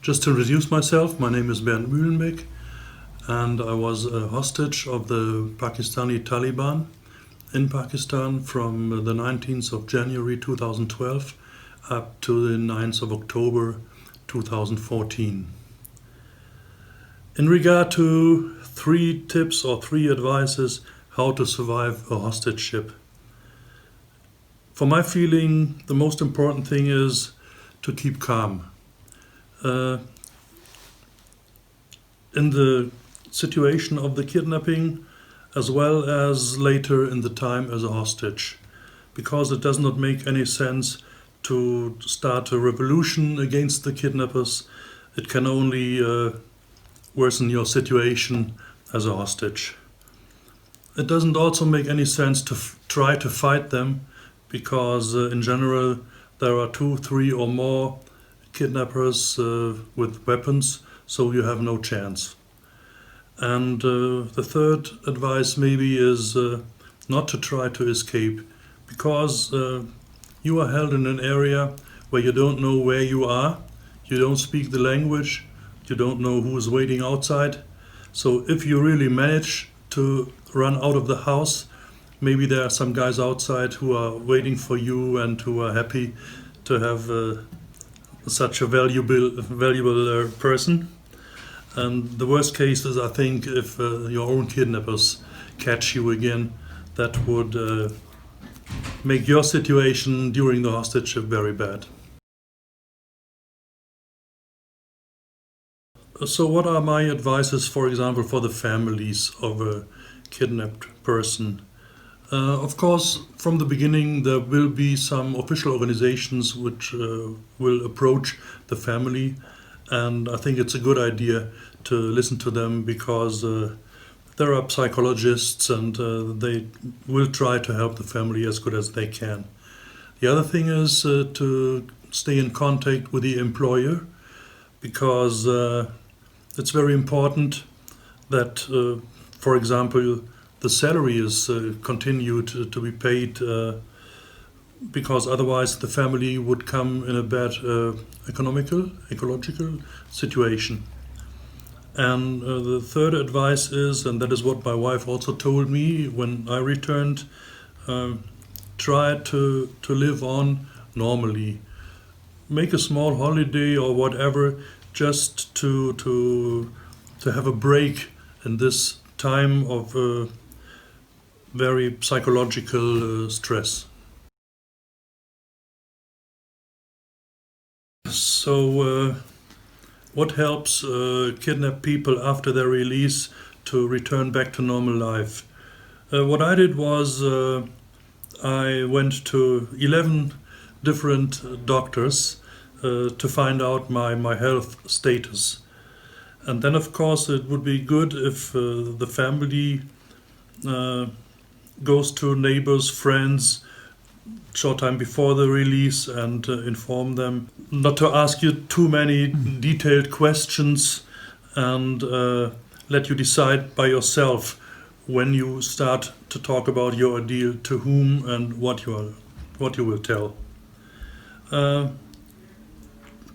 Just to introduce myself, my name is Bernd Mühlenbeck, and I was a hostage of the Pakistani Taliban in Pakistan from the 19th of January 2012 up to the 9th of October 2014. In regard to 3 tips or 3 advices how to survive a hostage ship. For my feeling, the most important thing is to keep calm. In the situation of the kidnapping, as well as later in the time as a hostage, because it does not make any sense to start a revolution against the kidnappers. It can only worsen your situation as a hostage. It doesn't also make any sense to try to fight them, because in general there are 2, 3 or more kidnappers with weapons, so you have no chance. And the third advice maybe is not to try to escape, because you are held in an area where you don't know where you are, you don't speak the language, you don't know who is waiting outside. So if you really manage to run out of the house, maybe there are some guys outside who are waiting for you and who are happy to have such a valuable person. And the worst case is, I think, if your own kidnappers catch you again, that would make your situation during the hostage very bad. So what are my advices, for example, for the families of a kidnapped person? Of course, from the beginning there will be some official organizations which will approach the family, and I think it's a good idea to listen to them, because there are psychologists and they will try to help the family as good as they can. The other thing is to stay in contact with the employer, because it's very important that, for example, the salary is continued to be paid, because otherwise the family would come in a bad ecological situation. And the third advice is, and that is what my wife also told me when I returned, try to live on normally. Make a small holiday or whatever, just to have a break in this time of very psychological stress. So what helps kidnapped people after their release to return back to normal life? What I did was I went to 11 different doctors to find out my health status. And then, of course, it would be good if the family goes to neighbors, friends, short time before the release, and inform them not to ask you too many detailed questions, and let you decide by yourself when you start to talk about your ordeal, to whom and what you will tell.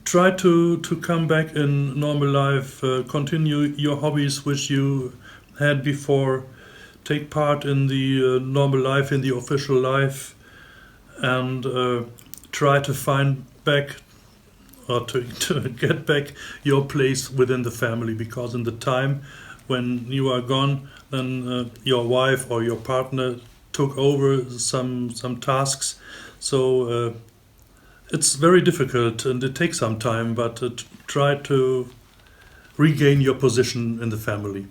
Try to come back in normal life, continue your hobbies which you had before, take part in the normal life, in the official life, and try to find back or to get back your place within the family, because in the time when you are gone, then your wife or your partner took over some tasks. So it's very difficult and it takes some time, but try to regain your position in the family.